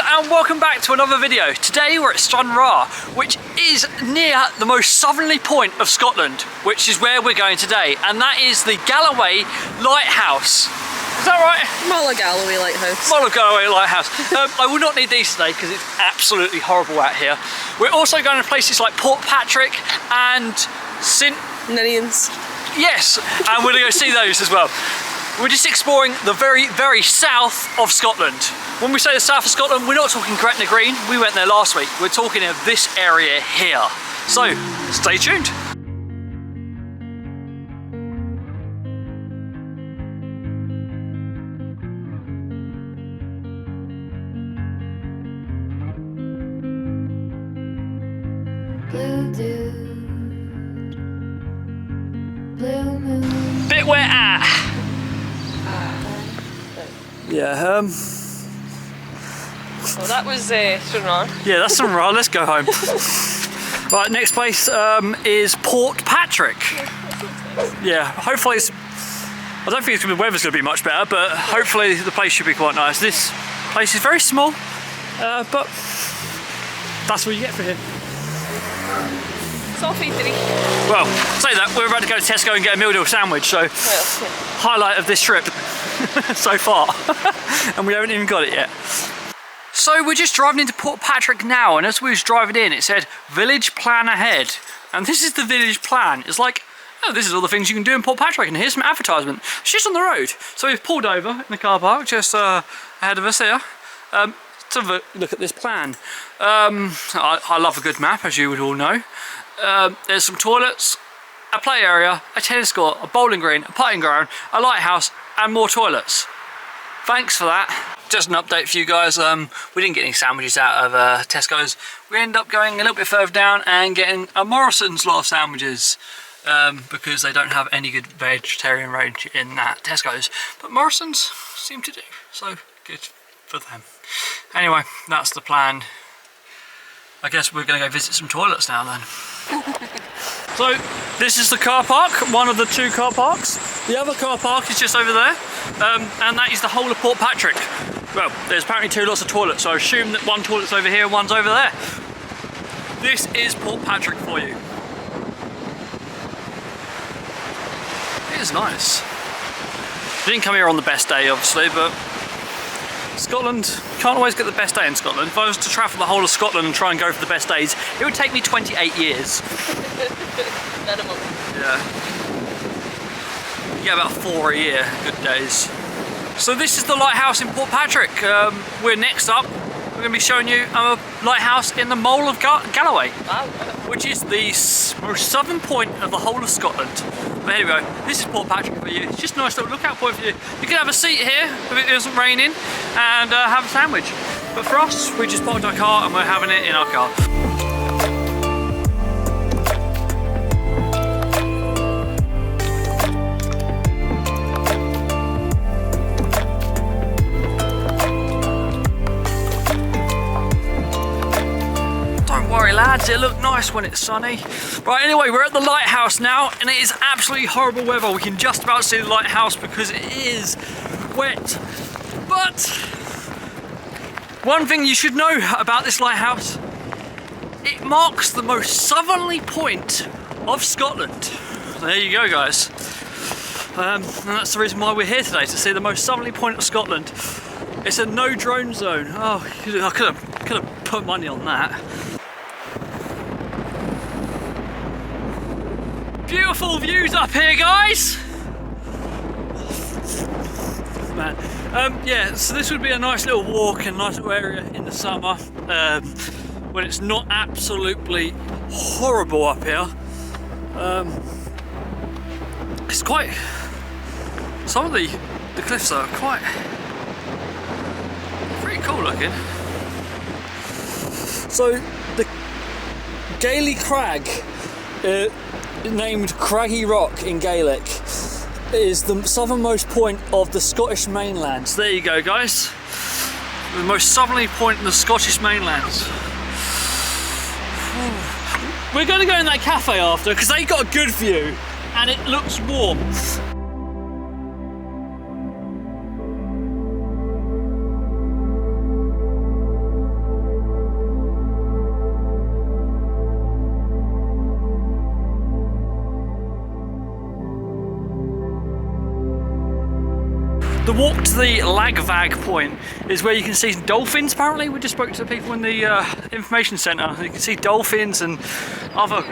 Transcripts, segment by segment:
and welcome back to another video. Today we're at Stranraer, which is near the most southerly point of Scotland, which is where we're going today, and that is the Galloway Lighthouse. Is that right? Mull of Galloway Lighthouse. Mull of Galloway Lighthouse. I will not need these today because it's absolutely horrible out here. We're also going to places like Portpatrick and St Ninians. Yes, and we're going to go see those as well. We're just exploring the very, very south of Scotland. When we say the south of Scotland, we're not talking Gretna Green. We went there last week. We're talking of this area here. So, stay tuned. Blue dude, blue moon. Bit where at? Yeah, So that was Stranraer. yeah, that's Stranraer. Let's go home. Right, next place is Portpatrick. Yeah, hopefully it's... I don't think the weather's going to be much better, but hopefully the place should be quite nice. This place is very small, but that's what you get for here. Sophie 3. Well, say that, we're about to go to Tesco and get a meal deal sandwich, so highlight of this trip so far. And we haven't even got it yet. So we're just driving into Portpatrick now, and as we was driving in it said village plan ahead, and this is the village plan. It's like, oh, this is all the things you can do in Portpatrick, and here's some advertisement. It's just on the road. So we've pulled over in the car park just ahead of us here to have a look at this plan. I love a good map, as you would all know. There's some toilets, a play area, a tennis court, a bowling green, a putting ground, a lighthouse, and more toilets. Thanks for that. Just an update for you guys. We didn't get any sandwiches out of Tesco's. We ended up going a little bit further down and getting a Morrison's lot of sandwiches because they don't have any good vegetarian range in that Tesco's. But Morrison's seem to do, so good for them. Anyway, that's the plan. I guess we're going to go visit some toilets now then. So this is the car park, one of the two car parks. The other car park is just over there, and that is the whole of Portpatrick. Well, there's apparently two lots of toilets, so I assume that one toilet's over here and one's over there. This is Portpatrick for you. It is nice. We didn't come here on the best day, obviously, but Scotland, can't always get the best day in Scotland. If I was to travel the whole of Scotland and try and go for the best days, it would take me 28 years. Minimum. Yeah. You get about 4 a year, good days. So this is the lighthouse in Portpatrick. We're next up. We're going to be showing you a lighthouse in the Mull of Galloway, which is the most southern point of the whole of Scotland. But here we go. This is Portpatrick for you. It's just a nice little lookout point for you. You can have a seat here if it isn't raining and have a sandwich. But for us, we just parked our car and we're having it in our car. Lads, it looked nice when it's sunny. Right, anyway, we're at the lighthouse now, and it is absolutely horrible weather. We can just about see the lighthouse because it is wet. But one thing you should know about this lighthouse, it marks the most southerly point of Scotland. There you go, guys. And that's the reason why we're here today, to see the most southerly point of Scotland. It's a no drone zone. Oh, I could have put money on that. Beautiful views up here, guys. Man, yeah. So this would be a nice little walk and nice little area in the summer when it's not absolutely horrible up here. It's quite. Some of the cliffs are quite pretty cool looking. So the Gailey Crag. Named Craggy Rock in Gaelic, is the southernmost point of the Scottish mainland. So there you go, guys. The most southerly point in the Scottish mainland. We're going to go in that cafe after because they got a good view and it looks warm. The walk to the Lagvag point is where you can see dolphins. Apparently, we just spoke to people in the information centre. You can see dolphins and other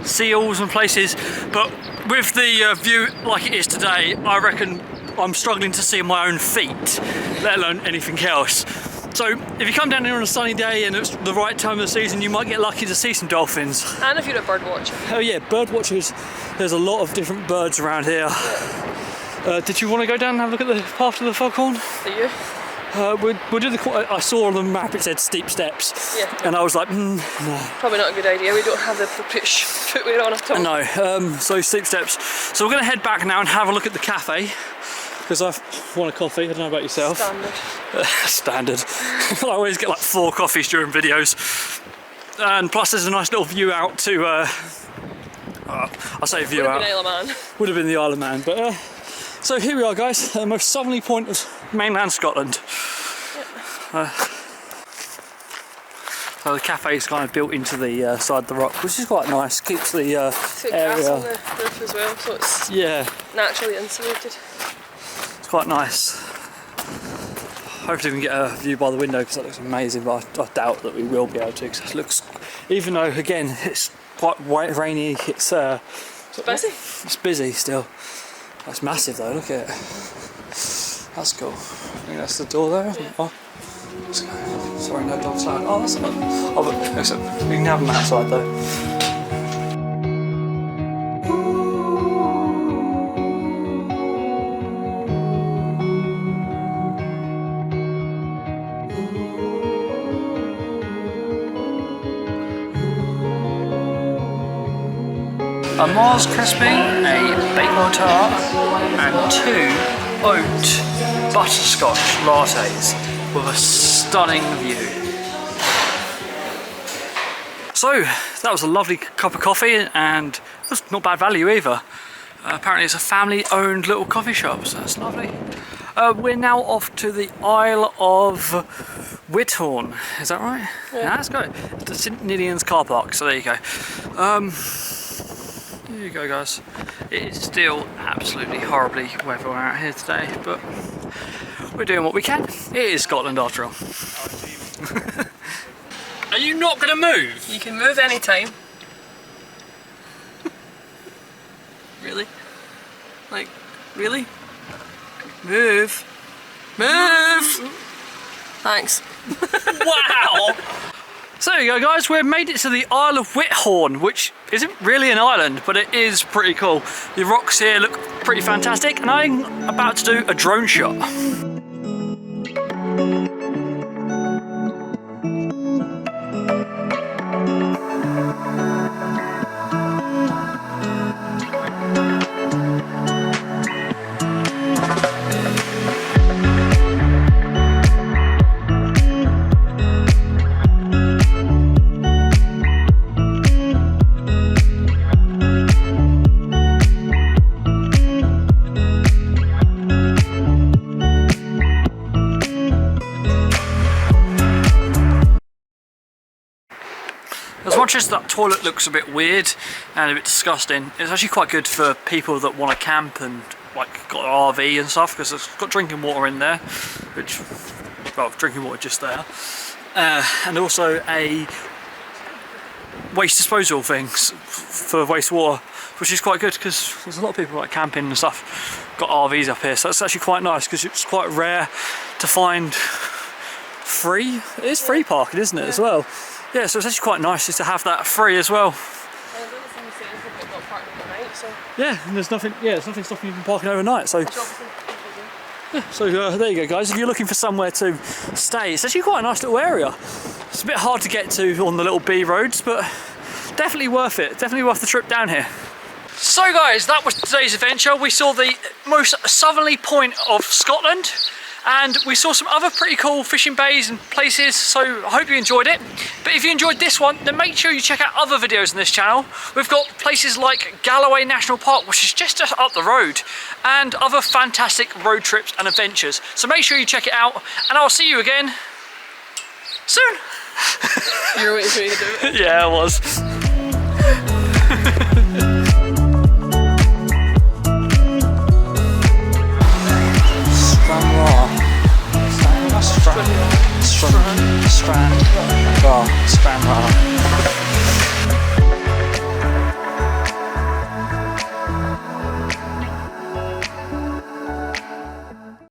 seals and places, but with the view like it is today, I reckon I'm struggling to see my own feet, let alone anything else. So if you come down here on a sunny day and it's the right time of the season, you might get lucky to see some dolphins. And if you're a bird watcher. Oh yeah, bird watchers. There's a lot of different birds around here. Did you want to go down and have a look at the path to the foghorn? Do you? We'll do the. I saw on the map it said steep steps, Yeah. and I was like, no. Probably not a good idea. We don't have the footwear on at all. No, so steep steps. So we're going to head back now and have a look at the cafe, because I want a coffee. I don't know about yourself. Standard. Standard. I always get like 4 coffees during videos, and plus there's a nice little view out to. I say view out. Isle of Man. Would have been the Isle of Man, but. So here we are, guys, at the most southerly point of mainland Scotland. So the cafe is kind of built into the side of the rock, which is quite nice. Keeps the area. Grass on the roof as well, so it's naturally insulated. It's quite nice. Hopefully we can get a view by the window because that looks amazing, but I doubt that we will be able to because it looks, even though again it's quite rainy, it's busy. It's busy still. That's massive though, look at it. That's cool. I think that's the door there, isn't it? Oh, sorry, no dogs allowed. Oh, that's not. Oh, but we can have them outside though. A Mars Crispy, a bacon tart, and 2 oat butterscotch lattes with a stunning view. So that was a lovely cup of coffee, and it was not bad value either. Apparently it's a family-owned little coffee shop, so that's lovely. We're now off to the Isle of Whithorn. Is that right? Yeah, let's go. The St Ninians car park. So there you go. There you go, guys. It is still absolutely horribly weather out here today, but we're doing what we can. It is Scotland after all. Are you not going to move? You can move anytime. Really? Like, really? Move. Move! Thanks. Wow! So there you go, guys, we've made it to the Isle of Whithorn, which isn't really an island, but it is pretty cool. The rocks here look pretty fantastic, and I'm about to do a drone shot. As much as that toilet looks a bit weird and a bit disgusting, it's actually quite good for people that want to camp and like got an RV and stuff, because it's got drinking water in there, which, well, drinking water just there, and also a waste disposal things for wastewater, which is quite good because there's a lot of people like camping and stuff got RVs up here, so that's actually quite nice because it's quite rare to find free. It is free parking, isn't it, as well? Yeah, so it's actually quite nice just to have that free as well. Yeah, and there's nothing. Yeah, there's nothing stopping you from parking overnight. So, yeah, so there you go, guys. If you're looking for somewhere to stay, it's actually quite a nice little area. It's a bit hard to get to on the little B roads, but definitely worth it. Definitely worth the trip down here. So, guys, that was today's adventure. We saw the most southerly point of Scotland, and we saw some other pretty cool fishing bays and places, so I hope you enjoyed it. But if you enjoyed this one, then make sure you check out other videos on this channel. We've got places like Galloway National Park, which is just up the road, and other fantastic road trips and adventures. So make sure you check it out, and I'll see you again soon. You were waiting for me to do it? Yeah, I was. Stranraer. Stranraer.